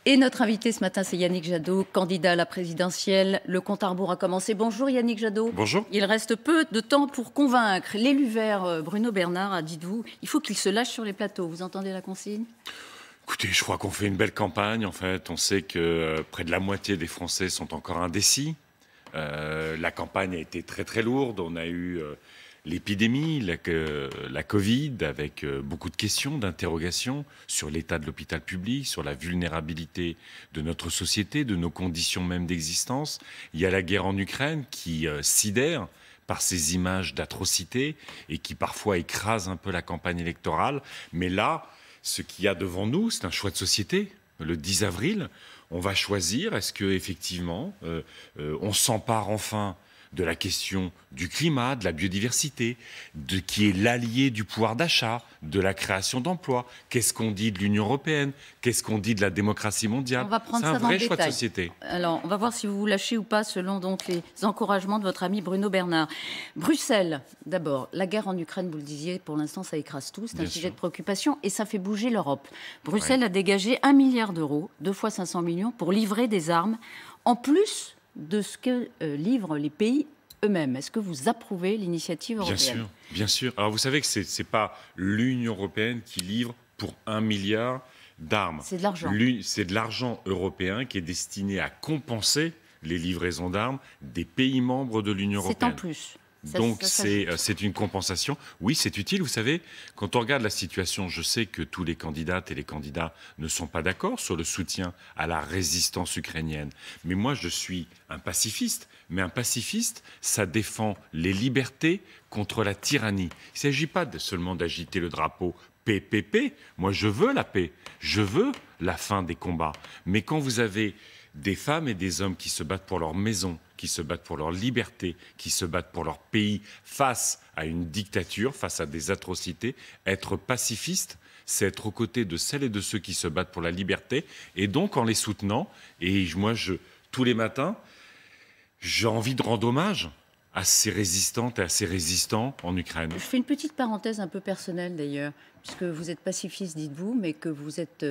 Et notre invité ce matin, c'est Yannick Jadot, candidat à la présidentielle. Le compte à rebours a commencé. Bonjour Yannick Jadot. Bonjour. Il reste peu de temps pour convaincre l'élu vert Bruno Bernard, dites-vous, il faut qu'il se lâche sur les plateaux. Vous entendez la consigne ? Écoutez, je crois qu'on fait une belle campagne. En fait, on sait que près de la moitié des Français sont encore indécis. La campagne a été très très lourde. On a eu l'épidémie, la Covid, avec beaucoup de questions, d'interrogations sur l'état de l'hôpital public, sur la vulnérabilité de notre société, de nos conditions même d'existence. Il y a la guerre en Ukraine qui sidère par ces images d'atrocités et qui parfois écrase un peu la campagne électorale. Mais là, ce qu'il y a devant nous, c'est un choix de société. Le 10 avril, on va choisir, est-ce qu'effectivement, on s'empare enfin de la question du climat, de la biodiversité, qui est l'allié du pouvoir d'achat, de la création d'emplois. Qu'est-ce qu'on dit de l'Union européenne? Qu'est-ce qu'on dit de la démocratie mondiale? C'est un vrai choix de société. Alors, on va voir si vous vous lâchez ou pas, selon donc les encouragements de votre ami Bruno Bernard. Bruxelles, d'abord, la guerre en Ukraine, vous le disiez, pour l'instant, ça écrase tout. C'est un sujet de préoccupation et ça fait bouger l'Europe. Bruxelles a dégagé 1 milliard d'euros, 2 fois 500 millions, pour livrer des armes, en plus de ce que livrent les pays eux-mêmes. Est-ce que vous approuvez l'initiative européenne ? Bien sûr, bien sûr. Alors vous savez que ce n'est pas l'Union européenne qui livre pour 1 milliard d'armes. C'est de l'argent. C'est de l'argent européen qui est destiné à compenser les livraisons d'armes des pays membres de l'Union européenne. C'est en plus. Donc c'est une compensation. Oui, c'est utile. Vous savez, quand on regarde la situation, je sais que tous les candidates et les candidats ne sont pas d'accord sur le soutien à la résistance ukrainienne. Mais moi, je suis un pacifiste. Mais un pacifiste, ça défend les libertés contre la tyrannie. Il ne s'agit pas seulement d'agiter le drapeau paix, paix, paix. Moi, je veux la paix. Je veux la fin des combats. Mais quand vous avez des femmes et des hommes qui se battent pour leur maison, qui se battent pour leur liberté, qui se battent pour leur pays face à une dictature, face à des atrocités, être pacifiste, c'est être aux côtés de celles et de ceux qui se battent pour la liberté, et donc en les soutenant, et moi, tous les matins, j'ai envie de rendre hommage à ces résistantes et à ces résistants en Ukraine. Je fais une petite parenthèse un peu personnelle d'ailleurs, puisque vous êtes pacifiste, dites-vous, mais que vous êtes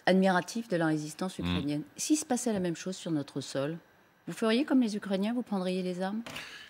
admiratif de la résistance ukrainienne. S'il se passait la même chose sur notre sol, vous feriez comme les Ukrainiens, vous prendriez les armes ?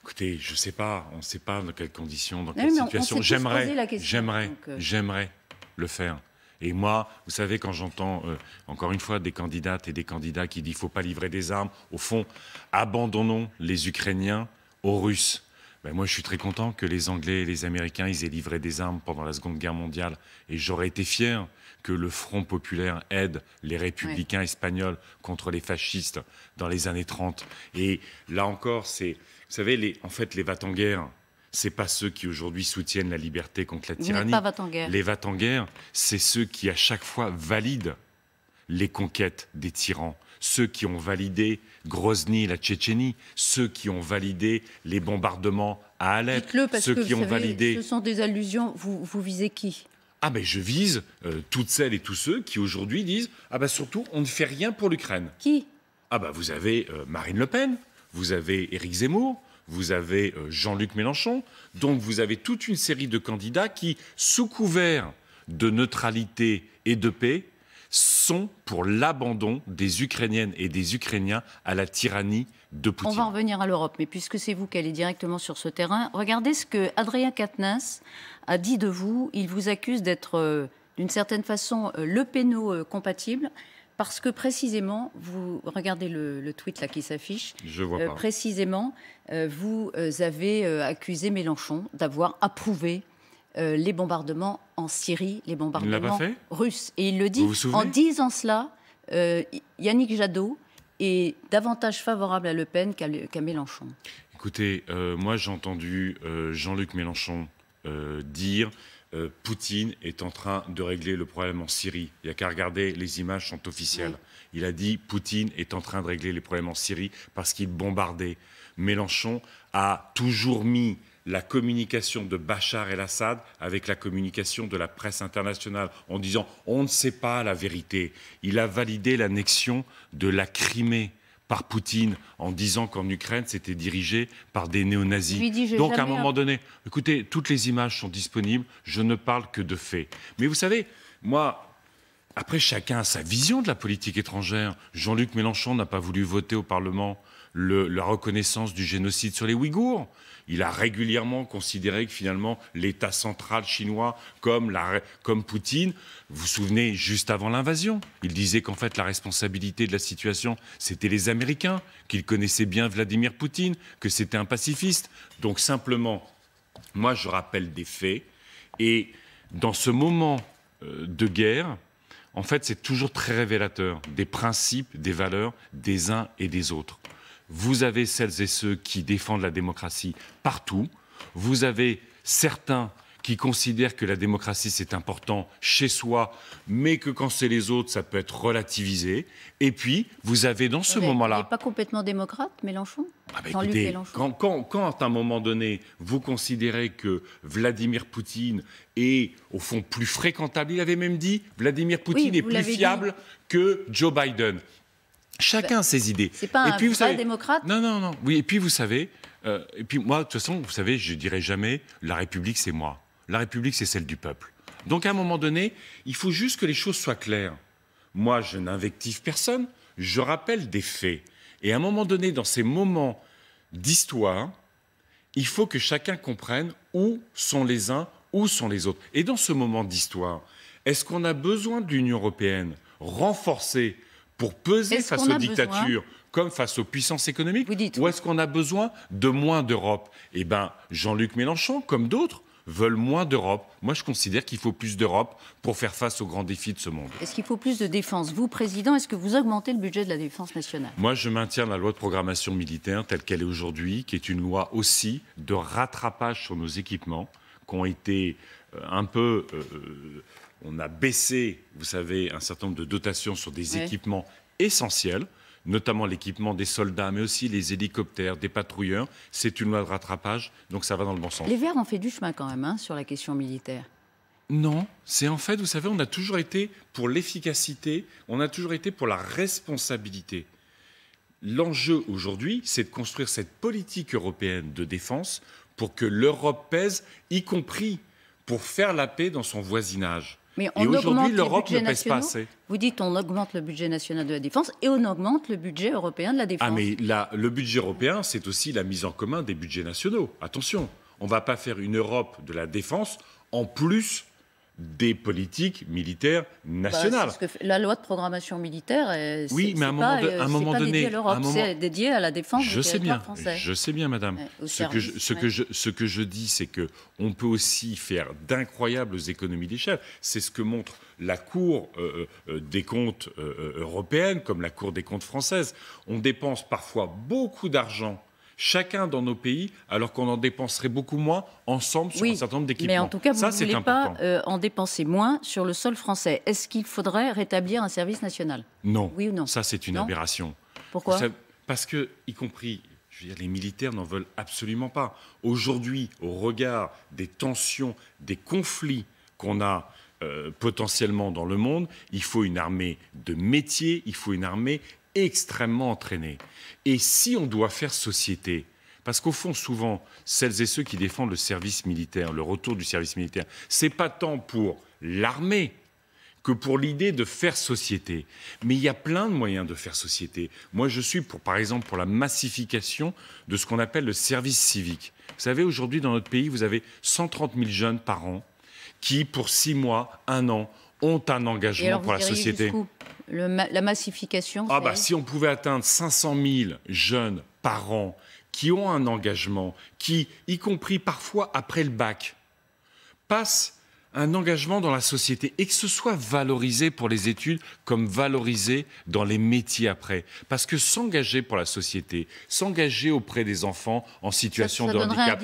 Écoutez, je ne sais pas, on ne sait pas dans quelles conditions, dans quelle situation. J'aimerais le faire. Et moi, vous savez, quand j'entends, encore une fois, des candidates et des candidats qui disent qu'il ne faut pas livrer des armes, au fond, abandonnons les Ukrainiens aux Russes. Ben moi, je suis très content que les Anglais et les Américains ils aient livré des armes pendant la Seconde Guerre mondiale. Et j'aurais été fier que le Front populaire aide les républicains espagnols contre les fascistes dans les années 30. Et là encore, vous savez, en fait, les va-t-en-guerre, ce n'est pas ceux qui aujourd'hui soutiennent la liberté contre la tyrannie. Pas va-t-en-guerre. Les va-t-en-guerre, c'est ceux qui à chaque fois valident les conquêtes des tyrans, ceux qui ont validé Grozny, la Tchétchénie, ceux qui ont validé les bombardements à Alep, dites-le parce ceux que qui ont validé... Ce sont des allusions, vous visez qui ? Ah ben je vise toutes celles et tous ceux qui aujourd'hui disent « Ah ben surtout, on ne fait rien pour l'Ukraine ». Qui ? Ah ben vous avez Marine Le Pen, vous avez Éric Zemmour, vous avez Jean-Luc Mélenchon, donc vous avez toute une série de candidats qui, sous couvert de neutralité et de paix, sont pour l'abandon des Ukrainiennes et des Ukrainiens à la tyrannie de Poutine. On va en revenir à l'Europe, mais puisque c'est vous qui allez directement sur ce terrain, regardez ce que Adrien Quatennens a dit de vous. Il vous accuse d'être, d'une certaine façon, le péno-compatible, parce que précisément, vous regardez le tweet là qui s'affiche. Je vois pas. Précisément, vous avez accusé Mélenchon d'avoir approuvé les bombardements en Syrie, les bombardements russes. Et il le dit, en disant cela, Yannick Jadot est davantage favorable à Le Pen qu'à Mélenchon. Écoutez, moi j'ai entendu Jean-Luc Mélenchon dire Poutine est en train de régler le problème en Syrie. Il n'y a qu'à regarder, les images sont officielles. Oui. Il a dit Poutine est en train de régler les problèmes en Syrie parce qu'il bombardait. Mélenchon a toujours mis la communication de Bachar el-Assad avec la communication de la presse internationale en disant « on ne sait pas la vérité ». Il a validé l'annexion de la Crimée par Poutine en disant qu'en Ukraine, c'était dirigé par des néo-nazis. Donc, à un moment donné, écoutez, toutes les images sont disponibles, je ne parle que de faits. Mais vous savez, moi, Après, chacun a sa vision de la politique étrangère. Jean-Luc Mélenchon n'a pas voulu voter au Parlement la reconnaissance du génocide sur les Ouïghours. Il a régulièrement considéré que finalement l'État central chinois, comme Poutine, vous vous souvenez, juste avant l'invasion, il disait qu'en fait la responsabilité de la situation, c'était les Américains, qu'il connaissait bien Vladimir Poutine, que c'était un pacifiste. Donc simplement, moi je rappelle des faits. Et dans ce moment de guerre, en fait, c'est toujours très révélateur des principes, des valeurs des uns et des autres. Vous avez celles et ceux qui défendent la démocratie partout. Vous avez certains qui considèrent que la démocratie, c'est important chez soi, mais que quand c'est les autres, ça peut être relativisé. Et puis, vous avez dans ce moment-là... Il n'est pas complètement démocrate, Mélenchon ? Écoutez, Mélenchon. Quand à un moment donné, vous considérez que Vladimir Poutine est, au fond, plus fréquentable, il avait même dit, Vladimir Poutine est plus fiable que Joe Biden. Chacun a ses idées. C'est pas un vrai démocrate ? Non. Oui, et puis vous savez, et puis moi, de toute façon, vous savez, je dirai jamais, la République, c'est moi. La République, c'est celle du peuple. Donc, à un moment donné, il faut juste que les choses soient claires. Moi, je n'invective personne, je rappelle des faits. Et à un moment donné, dans ces moments d'histoire, il faut que chacun comprenne où sont les uns, où sont les autres. Et dans ce moment d'histoire, est-ce qu'on a besoin de l'Union européenne renforcée pour peser face aux dictatures comme face aux puissances économiques, ou est-ce qu'on a besoin de moins d'Europe ? Eh bien, Jean-Luc Mélenchon, comme d'autres, veulent moins d'Europe. Moi, je considère qu'il faut plus d'Europe pour faire face aux grands défis de ce monde. Est-ce qu'il faut plus de défense ? Vous, Président, est-ce que vous augmentez le budget de la défense nationale ? Moi, je maintiens la loi de programmation militaire telle qu'elle est aujourd'hui, qui est une loi aussi de rattrapage sur nos équipements, qui ont été un peu... on a baissé, vous savez, un certain nombre de dotations sur des équipements essentiels, notamment l'équipement des soldats, mais aussi les hélicoptères, des patrouilleurs. C'est une loi de rattrapage, donc ça va dans le bon sens. Les Verts ont fait du chemin quand même, sur la question militaire. Non, c'est en fait, vous savez, on a toujours été pour l'efficacité, on a toujours été pour la responsabilité. L'enjeu aujourd'hui, c'est de construire cette politique européenne de défense pour que l'Europe pèse, y compris pour faire la paix dans son voisinage. Mais et aujourd'hui, l'Europe ne pèse pas assez. Vous dites on augmente le budget national de la défense et on augmente le budget européen de la défense. Ah mais le budget européen, c'est aussi la mise en commun des budgets nationaux. Attention, on ne va pas faire une Europe de la défense en plus des politiques militaires nationales. C'est ce que la loi de programmation militaire, oui, mais à un moment donné, dédié à l'Europe, c'est dédié à la défense du territoire français. Je sais bien, madame. Ce que je dis, c'est que on peut aussi faire d'incroyables économies d'échelle. C'est ce que montre la Cour des comptes européenne, comme la Cour des comptes française. On dépense parfois beaucoup d'argent chacun dans nos pays, alors qu'on en dépenserait beaucoup moins ensemble sur un certain nombre d'équipements. Mais en tout cas, vous ne voulez pas en dépenser moins sur le sol français. Est-ce qu'il faudrait rétablir un service national ? Non. Oui ou non ? Ça, c'est une aberration. Pourquoi ? Parce que, y compris, je veux dire, les militaires n'en veulent absolument pas. Aujourd'hui, au regard des tensions, des conflits qu'on a potentiellement dans le monde, il faut une armée de métier, il faut une armée extrêmement entraînés. Et si on doit faire société, parce qu'au fond, souvent, celles et ceux qui défendent le service militaire, le retour du service militaire, c'est pas tant pour l'armée que pour l'idée de faire société. Mais il y a plein de moyens de faire société. Moi, je suis, par exemple, pour la massification de ce qu'on appelle le service civique. Vous savez, aujourd'hui, dans notre pays, vous avez 130 000 jeunes par an qui, pour 6 mois, 1 an, ont un engagement pour la société. La massification, si on pouvait atteindre 500 000 jeunes par an qui ont un engagement, qui, y compris parfois après le bac, passent un engagement dans la société et que ce soit valorisé pour les études comme valorisé dans les métiers après. Parce que s'engager pour la société, s'engager auprès des enfants en situation de handicap,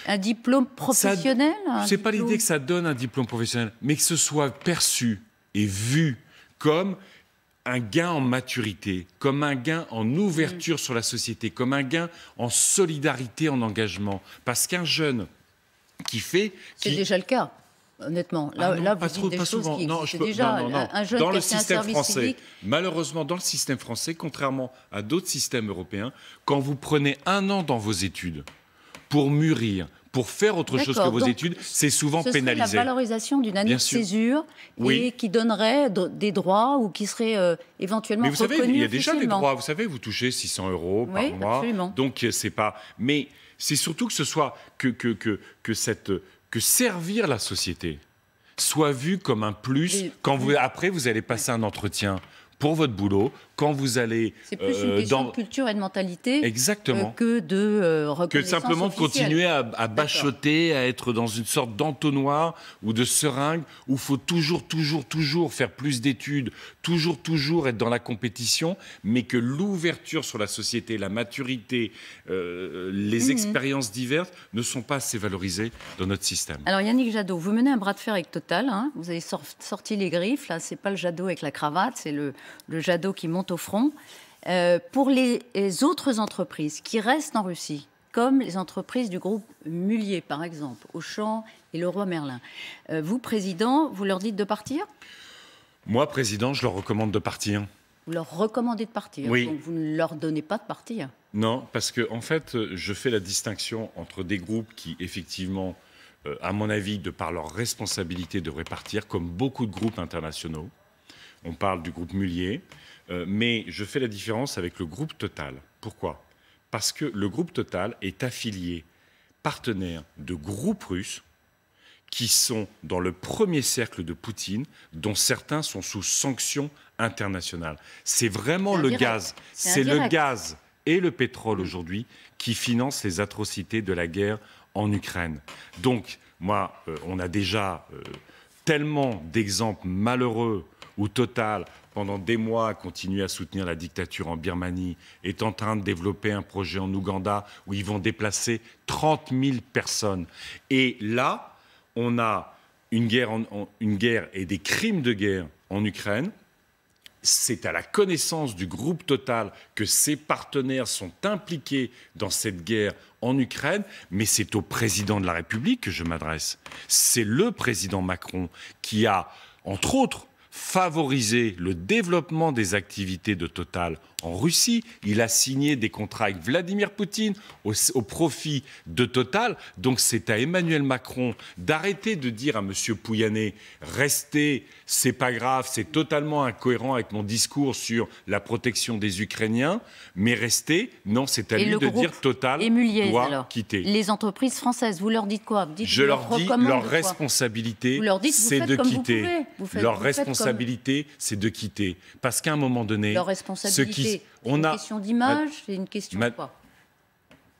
un diplôme professionnel. C'est pas l'idée que ça donne un diplôme professionnel, mais que ce soit perçu et vu comme un gain en maturité, comme un gain en ouverture sur la société, comme un gain en solidarité, en engagement. Parce qu'un jeune qui fait... C'est déjà le cas, honnêtement. Là, vous dites des choses qui existent déjà. Un jeune dans qui le a fait un système service français, civique... malheureusement, dans le système français, contrairement à d'autres systèmes européens, quand vous prenez 1 an dans vos études pour mûrir, pour faire autre chose que vos études, c'est souvent pénalisé. Ce serait la valorisation d'une année de césure et qui donnerait des droits ou qui serait éventuellement reconnus. Mais vous savez, il y a déjà des droits. Vous savez, vous touchez 600 € par mois. Absolument. Donc, c'est pas... Mais c'est surtout que ce soit... que servir la société soit vu comme un plus quand après vous allez passer un entretien pour votre boulot, quand vous allez... C'est plus une question de culture et de mentalité que de reconnaissance que simplement officielle. De continuer à bachoter, à être dans une sorte d'entonnoir ou de seringue où il faut toujours faire plus d'études, toujours être dans la compétition, mais que l'ouverture sur la société, la maturité, les expériences diverses ne sont pas assez valorisées dans notre système. Alors Yannick Jadot, vous menez un bras de fer avec Total, hein, vous avez sorti les griffes, là c'est pas le Jadot avec la cravate, c'est le Jadot qui monte au front. Pour les autres entreprises qui restent en Russie, comme les entreprises du groupe Mullier, par exemple, Auchan et Leroy Merlin, vous, président, vous leur dites de partir ? Moi, président, je leur recommande de partir. Vous leur recommandez de partir, oui. Donc vous ne leur donnez pas de partir. Non, parce que en fait, je fais la distinction entre des groupes qui, effectivement, à mon avis, de par leur responsabilité, devraient partir, comme beaucoup de groupes internationaux. On parle du groupe Mullier, mais je fais la différence avec le groupe Total. Pourquoi ? Parce que le groupe Total est affilié, partenaire de groupes russes qui sont dans le premier cercle de Poutine, dont certains sont sous sanctions internationales. C'est vraiment le gaz. C'est le gaz et le pétrole aujourd'hui qui financent les atrocités de la guerre en Ukraine. Donc, moi, on a déjà tellement d'exemples malheureux où Total, pendant des mois, a continué à soutenir la dictature en Birmanie, est en train de développer un projet en Ouganda où ils vont déplacer 30 000 personnes. Et là, on a une guerre et des crimes de guerre en Ukraine. C'est à la connaissance du groupe Total que ses partenaires sont impliqués dans cette guerre en Ukraine, mais c'est au président de la République que je m'adresse. C'est le président Macron qui a, entre autres, favoriser le développement des activités de Total en Russie. Il a signé des contrats avec Vladimir Poutine au profit de Total. Donc c'est à Emmanuel Macron d'arrêter de dire à M. Pouyanné « Restez, c'est pas grave, c'est totalement incohérent avec mon discours sur la protection des Ukrainiens, mais restez, non, c'est à lui de dire Total doit quitter. » Les entreprises françaises, vous leur dites quoi ? Je leur dis leur responsabilité, c'est de quitter. Leur responsabilité, c'est de quitter. Parce qu'à un moment donné... Leur responsabilité, c'est une question d'image, c'est une question de quoi ?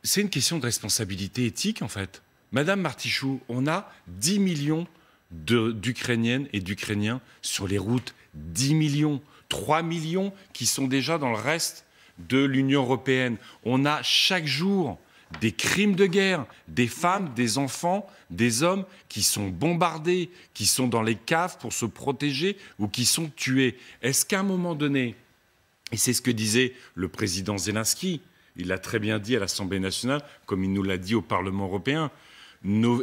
C'est une question de responsabilité éthique, en fait. Madame Martichoux, on a 10 millions d'Ukrainiennes et d'Ukrainiens sur les routes. 10 millions. 3 millions qui sont déjà dans le reste de l'Union européenne. On a chaque jour des crimes de guerre, des femmes, des enfants, des hommes qui sont bombardés, qui sont dans les caves pour se protéger ou qui sont tués. Est-ce qu'à un moment donné, et c'est ce que disait le président Zelensky, il l'a très bien dit à l'Assemblée nationale, comme il nous l'a dit au Parlement européen,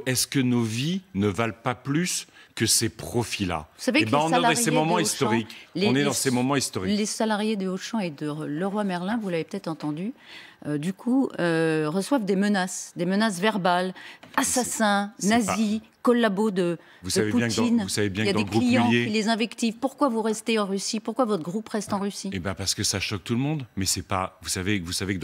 est-ce que nos vies ne valent pas plus que ces profits-là ? Vous savez que on est dans ces moments historiques. On est dans ces moments historiques. Les salariés de Auchan et de Leroy Merlin, vous l'avez peut-être entendu, du coup, reçoivent des menaces verbales, assassins, nazis, collabos de Poutine. Vous savez bien il y a que dans des le groupe clients Mullier, qui les invectivent. Pourquoi vous restez en Russie ? Pourquoi votre groupe reste en Russie ? Eh bien parce que ça choque tout le monde. Mais c'est pas. Vous savez que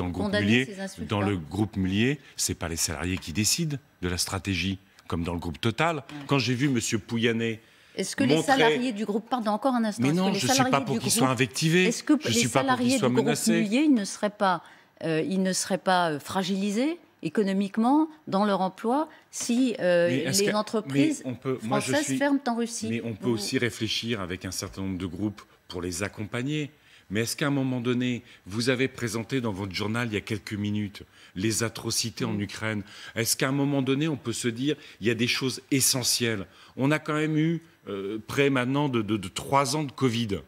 dans le groupe Mullier, c'est pas les salariés qui décident de la stratégie, comme dans le groupe Total. Ouais. Quand j'ai vu M. Pouyanné. Est-ce que les salariés du groupe, pardon, encore un instant. Mais non, je ne suis pas pour qu'ils soient invectivés. Est-ce que les salariés du groupe Mullier, ils ne seraient pas fragilisés économiquement dans leur emploi si les entreprises françaises ferment en Russie? Mais on peut aussi réfléchir avec un certain nombre de groupes pour les accompagner. Mais est-ce qu'à un moment donné, vous avez présenté dans votre journal il y a quelques minutes les atrocités en Ukraine? Est-ce qu'à un moment donné, on peut se dire il y a des choses essentielles? On a quand même eu près maintenant de 3 ans de Covid.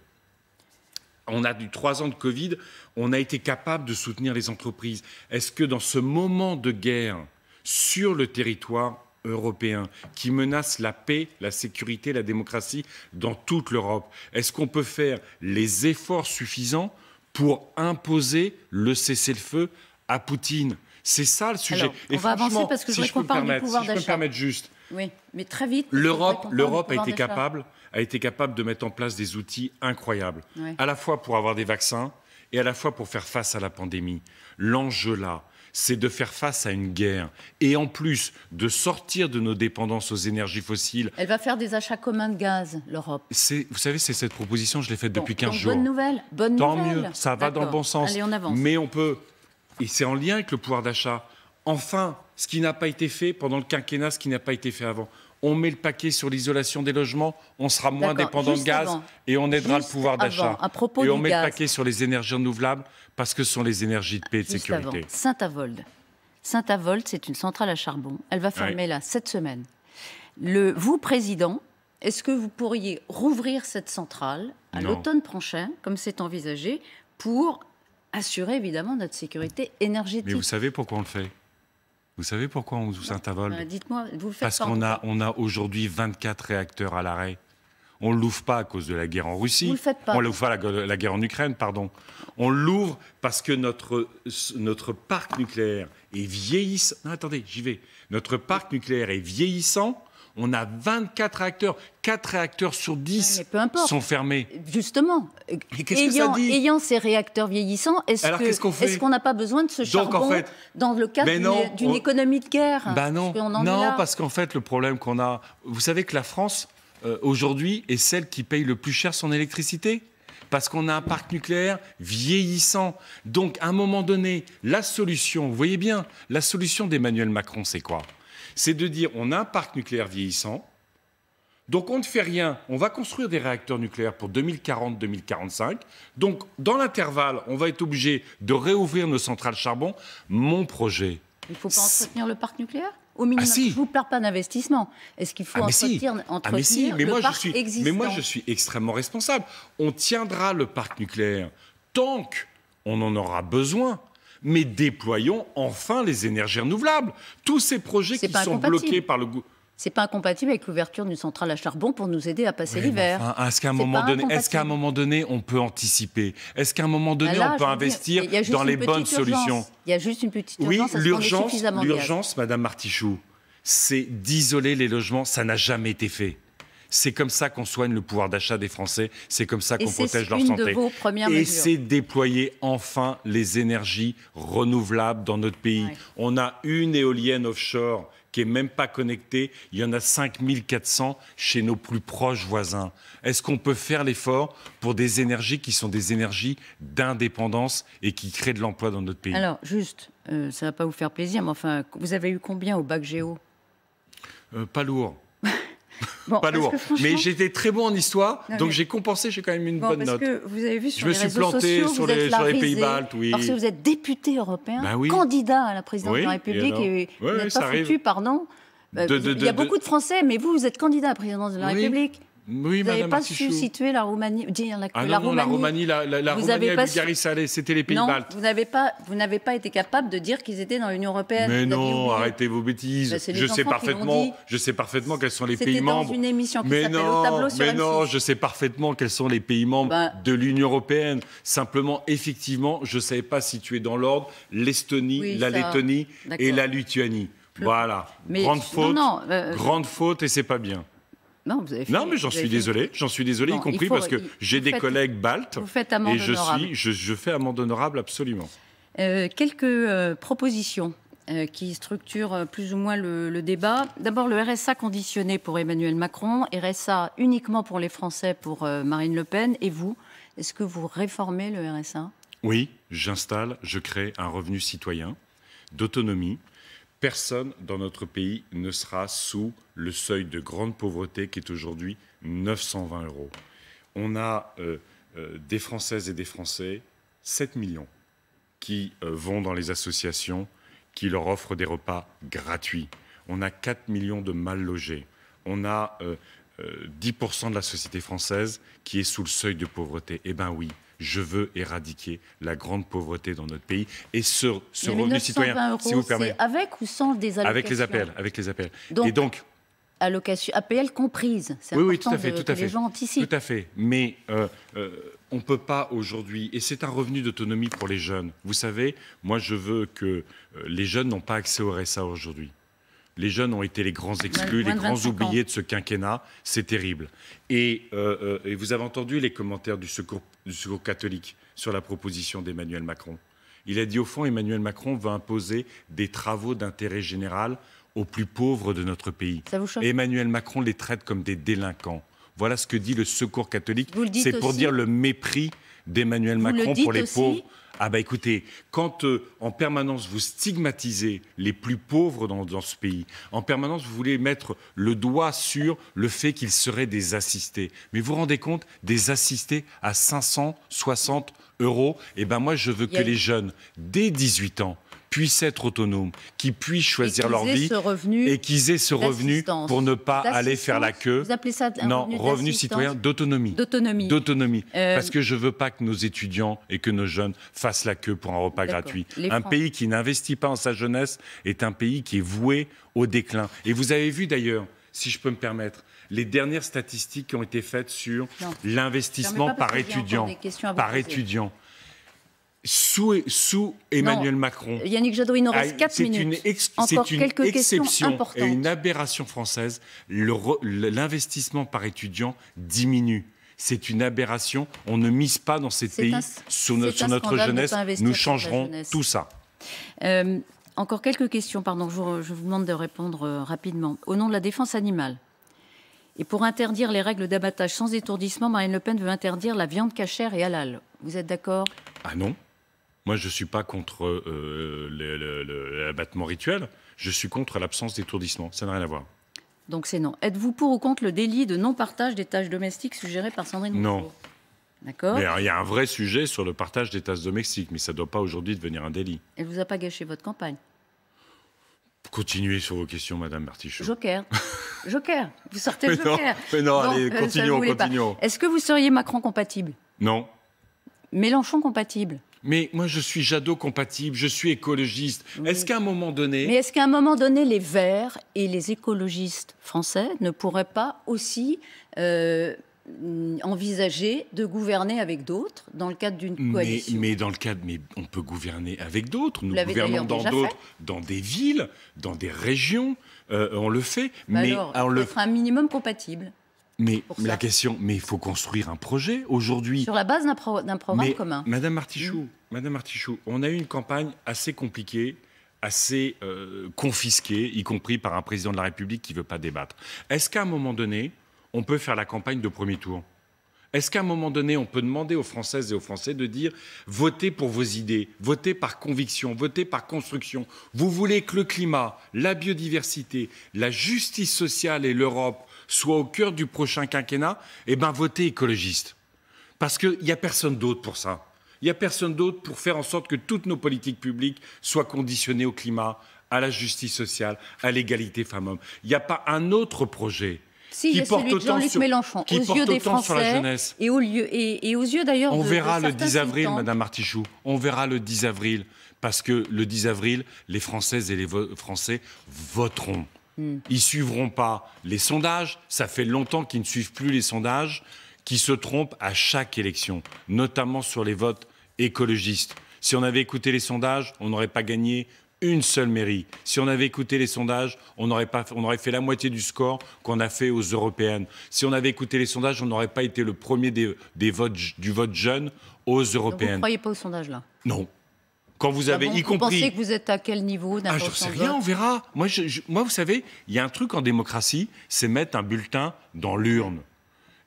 On a eu 3 ans de Covid, on a été capable de soutenir les entreprises. Est-ce que dans ce moment de guerre sur le territoire européen qui menace la paix, la sécurité, la démocratie dans toute l'Europe, est-ce qu'on peut faire les efforts suffisants pour imposer le cessez-le-feu à Poutine? C'est ça le sujet. Alors, on va avancer parce que je voudrais qu'on parle du pouvoir d'achat. Si je peux me permettre juste. Oui, mais très vite. L'Europe a été capable de mettre en place des outils incroyables, à la fois pour avoir des vaccins et à la fois pour faire face à la pandémie. L'enjeu là, c'est de faire face à une guerre et en plus de sortir de nos dépendances aux énergies fossiles. Elle va faire des achats communs de gaz, l'Europe. Vous savez, c'est cette proposition, je l'ai faite depuis 15 jours. Bonne nouvelle. Tant mieux, ça va dans le bon sens. Allez, on avance. Mais on peut, et c'est en lien avec le pouvoir d'achat, enfin, ce qui n'a pas été fait pendant le quinquennat, ce qui n'a pas été fait avant. On met le paquet sur l'isolation des logements, on sera moins dépendant de gaz et on aidera le pouvoir d'achat. Et on met le paquet sur les énergies renouvelables parce que ce sont les énergies de paix et de sécurité. Saint-Avold. Saint-Avold, c'est une centrale à charbon. Elle va fermer là, cette semaine. Vous, président, est-ce que vous pourriez rouvrir cette centrale à l'automne prochain, comme c'est envisagé, pour assurer évidemment notre sécurité énergétique? Mais vous savez pourquoi on le fait? Vous savez pourquoi on ouvre Saint-Avold? Dites-moi, vous le faites parce qu'on a aujourd'hui 24 réacteurs à l'arrêt. On ne l'ouvre pas à cause de la guerre en Russie. Vous le faites pas. On ne l'ouvre pas la guerre en Ukraine, pardon. On l'ouvre parce que notre parc nucléaire est vieillissant. Non, attendez, j'y vais. Notre parc nucléaire est vieillissant. On a 24 réacteurs. 4 réacteurs sur 10 sont fermés. Justement, ayant ces réacteurs vieillissants, est-ce qu'on n'a pas besoin de ce charbon dans le cadre d'une économie de guerre? Non, parce qu'en fait, le problème qu'on a... Vous savez que la France, aujourd'hui, est celle qui paye le plus cher son électricité parce qu'on a un parc nucléaire vieillissant. Donc, à un moment donné, la solution, vous voyez bien, la solution d'Emmanuel Macron, c'est quoi? C'est de dire on a un parc nucléaire vieillissant, donc on ne fait rien, on va construire des réacteurs nucléaires pour 2040-2045, donc dans l'intervalle, on va être obligé de réouvrir nos centrales charbon. Mon projet... Il ne faut pas entretenir le parc nucléaire? Au minimum, je ne vous parle pas d'investissement. Est-ce qu'il faut entretenir le parc existant? Mais moi, je suis extrêmement responsable. On tiendra le parc nucléaire tant qu'on en aura besoin. Mais déployons enfin les énergies renouvelables. Tous ces projets qui sont bloqués par le gouvernement. C'est pas incompatible avec l'ouverture d'une centrale à charbon pour nous aider à passer l'hiver. Enfin, est-ce qu'à un moment donné, on peut anticiper? Est-ce qu'à un moment donné, on peut investir dans les bonnes solutions? Il y a juste une petite urgence. Oui, l'urgence, Madame Martichoux, c'est d'isoler les logements. Ça n'a jamais été fait. C'est comme ça qu'on soigne le pouvoir d'achat des Français, c'est comme ça qu'on protège leur santé. De vos premières mesures. Et c'est déployer enfin les énergies renouvelables dans notre pays. Ouais. On a une éolienne offshore qui n'est même pas connectée. Il y en a 5400 chez nos plus proches voisins. Est-ce qu'on peut faire l'effort pour des énergies qui sont des énergies d'indépendance et qui créent de l'emploi dans notre pays? Alors, juste, ça ne va pas vous faire plaisir, mais enfin, vous avez eu combien au bac géo? Pas lourd. Pas lourd. Mais j'étais très bon en histoire, donc j'ai compensé, j'ai quand même une bonne note. Parce que vous avez vu sur les réseaux sociaux, je me suis planté sur les pays baltes, oui. Parce que vous êtes député européen, candidat à la présidence de la République, et vous n'êtes pas foutu, pardon. Il y a beaucoup de Français, mais vous êtes candidat à la présidence de la République. Oui, vous n'avez pas su situer la Roumanie. La Roumanie, la Roumanie et la Bulgarie, c'était les pays baltes. Vous n'avez pas été capable de dire qu'ils étaient dans l'Union européenne. Mais non, arrêtez vos bêtises. Je sais parfaitement quels sont les pays membres. C'était dans une émission qui s'appelle Au tableau sur M6. Mais non, je sais parfaitement quels sont les pays membres de l'Union européenne. Simplement, effectivement, je ne savais pas situer dans l'ordre l'Estonie, la Lettonie et la Lituanie. Voilà. Grande faute et c'est pas bien. Non, mais j'en suis désolé, y compris parce que j'ai des collègues baltes et je fais amende honorable absolument. Quelques propositions qui structurent plus ou moins le débat. D'abord, le RSA conditionné pour Emmanuel Macron, RSA uniquement pour les Français pour Marine Le Pen. Et vous, est-ce que vous réformez le RSA? Oui, je crée un revenu citoyen d'autonomie. Personne dans notre pays ne sera sous le seuil de grande pauvreté qui est aujourd'hui 920 €. On a des Françaises et des Français, 7 millions, qui vont dans les associations qui leur offrent des repas gratuits. On a 4 millions de mal logés. On a 10% de la société française qui est sous le seuil de pauvreté. Eh bien oui, je veux éradiquer la grande pauvreté dans notre pays. Et ce revenu citoyen, si vous permettez. Avec ou sans des allocations? Avec les appels. Et donc, allocation APL comprise. C'est oui, important que les gens anticipent. Tout à fait. Mais on ne peut pas aujourd'hui, et c'est un revenu d'autonomie pour les jeunes. Vous savez, moi je veux que les jeunes n'ont pas accès au RSA aujourd'hui. Les jeunes ont été les grands exclus, les grands oubliés de ce quinquennat. C'est terrible. Et vous avez entendu les commentaires du Secours catholique sur la proposition d'Emmanuel Macron. Il a dit au fond, Emmanuel Macron va imposer des travaux d'intérêt général aux plus pauvres de notre pays. Ça vous choque ? Et Emmanuel Macron les traite comme des délinquants. Voilà ce que dit le Secours catholique. C'est pour dire le mépris d'Emmanuel Macron pour les pauvres. Ah bah écoutez, quand en permanence vous stigmatisez les plus pauvres dans ce pays, en permanence vous voulez mettre le doigt sur le fait qu'ils seraient des assistés. Mais vous vous rendez compte, des assistés à 560 €, eh ben moi je veux que les jeunes, dès 18 ans, puissent être autonomes, qu'ils puissent choisir leur vie et qu'ils aient ce revenu pour ne pas aller faire la queue. Vous appelez ça un revenu citoyen d'autonomie. Parce que je ne veux pas que nos étudiants et que nos jeunes fassent la queue pour un repas gratuit. Un pays qui n'investit pas en sa jeunesse est un pays qui est voué au déclin. Et vous avez vu d'ailleurs, si je peux me permettre, les dernières statistiques qui ont été faites sur l'investissement par étudiant. Sous Emmanuel Macron. Yannick Jadot, il nous reste 4 minutes. C'est une exception et une aberration française. L'investissement par étudiant diminue. C'est une aberration. On ne mise pas dans ces pays sur notre jeunesse. Nous changerons tout ça. Encore quelques questions, pardon. Je vous demande de répondre rapidement. Au nom de la défense animale, et pour interdire les règles d'abattage sans étourdissement, Marine Le Pen veut interdire la viande cachère et halal. Vous êtes d'accord ? Ah non. Moi, je ne suis pas contre l'abattement rituel. Je suis contre l'absence d'étourdissement. Ça n'a rien à voir. Donc c'est non. Êtes-vous pour ou contre le délit de non-partage des tâches domestiques suggéré par Sandrine Rousseau ? Non. D'accord. Mais il y a un vrai sujet sur le partage des tâches domestiques, mais ça ne doit pas aujourd'hui devenir un délit. Elle ne vous a pas gâché votre campagne ? Continuez sur vos questions, Madame Martichoux. Joker. Joker. Vous sortez le Joker. Mais non, allez, continuons. Est-ce que vous seriez Macron compatible ? Non. Mélenchon compatible ? Mais moi, je suis Jadot compatible, je suis écologiste. Oui. Est-ce qu'à un moment donné... Mais est-ce qu'à un moment donné, les Verts et les écologistes français ne pourraient pas aussi envisager de gouverner avec d'autres dans le cadre d'une coalition ? Mais on peut gouverner avec d'autres. Nous gouvernons dans des villes, dans des régions. On le fait. Mais alors, être un minimum compatible. Mais la question, il faut construire un projet aujourd'hui. Sur la base d'un programme commun. Madame Martichoux, on a eu une campagne assez compliquée, assez confisquée, y compris par un président de la République qui ne veut pas débattre. Est-ce qu'à un moment donné, on peut faire la campagne de premier tour ? Est-ce qu'à un moment donné, on peut demander aux Françaises et aux Français de dire « Votez pour vos idées, votez par conviction, votez par construction. Vous voulez que le climat, la biodiversité, la justice sociale et l'Europe soient au cœur du prochain quinquennat, eh bien, votez écologiste. » Parce qu'il n'y a personne d'autre pour ça. Il n'y a personne d'autre pour faire en sorte que toutes nos politiques publiques soient conditionnées au climat, à la justice sociale, à l'égalité femmes-hommes. Il n'y a pas un autre projet qui porte autant sur Jean-Luc Mélenchon, aux yeux des Français et aux yeux d'ailleurs de certains citoyens. On verra le 10 avril, Madame Martichoux. On verra le 10 avril. Parce que le 10 avril, les Françaises et les Français voteront. Ils ne suivront pas les sondages. Ça fait longtemps qu'ils ne suivent plus les sondages, qui se trompent à chaque élection, notamment sur les votes écologistes. Si on avait écouté les sondages, on n'aurait pas gagné une seule mairie. Si on avait écouté les sondages, on aurait fait la moitié du score qu'on a fait aux européennes. Si on avait écouté les sondages, on n'aurait pas été le premier du vote jeune aux européennes. Donc vous ne croyez pas aux sondages, là ? Non. Quand vous avez vous pensez que vous êtes à quel niveau d'importance ? Je ne sais rien, on verra. Moi, vous savez, il y a un truc en démocratie, c'est mettre un bulletin dans l'urne.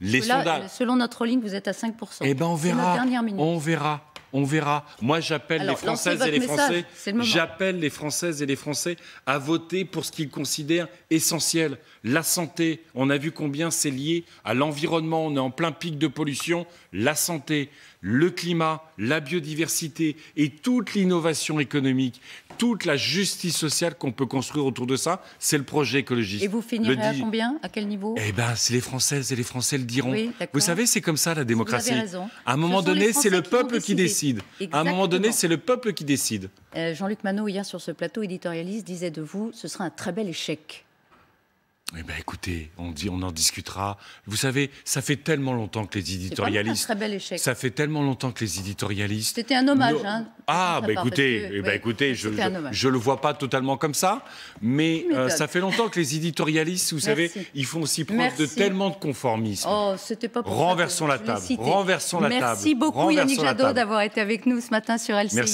Selon notre ligne, vous êtes à 5%. Eh bien, on verra. C'est notre dernière minute. On verra. Moi, j'appelle les Françaises et les Français. J'appelle les Françaises et les Français à voter pour ce qu'ils considèrent essentiel. La santé. On a vu combien c'est lié à l'environnement. On est en plein pic de pollution. La santé, le climat, la biodiversité et toute l'innovation économique, toute la justice sociale qu'on peut construire autour de ça, c'est le projet écologiste. Et vous finirez à combien ? À quel niveau ? Eh bien, c'est les Françaises et les Français le diront. Oui, vous savez, c'est comme ça la démocratie. Vous avez raison. À un moment donné, c'est le peuple qui décide. Exactement. À un moment donné, c'est le peuple qui décide. Jean-Luc Manot, hier sur ce plateau éditorialiste, disait de vous, ce sera un très bel échec. Eh ben, écoutez, on en discutera. Vous savez, ça fait tellement longtemps que les éditorialistes... C'est un très bel échec. Ça fait tellement longtemps que les éditorialistes... C'était un hommage, hein. Ah, bah écoutez, je le vois pas totalement comme ça, mais ça fait longtemps que les éditorialistes, vous savez, ils font aussi preuve de tellement de conformisme. Oh, c'était pas pour renversons la table. Renversons la table. Merci beaucoup Yannick Jadot d'avoir été avec nous ce matin sur LCI. Merci.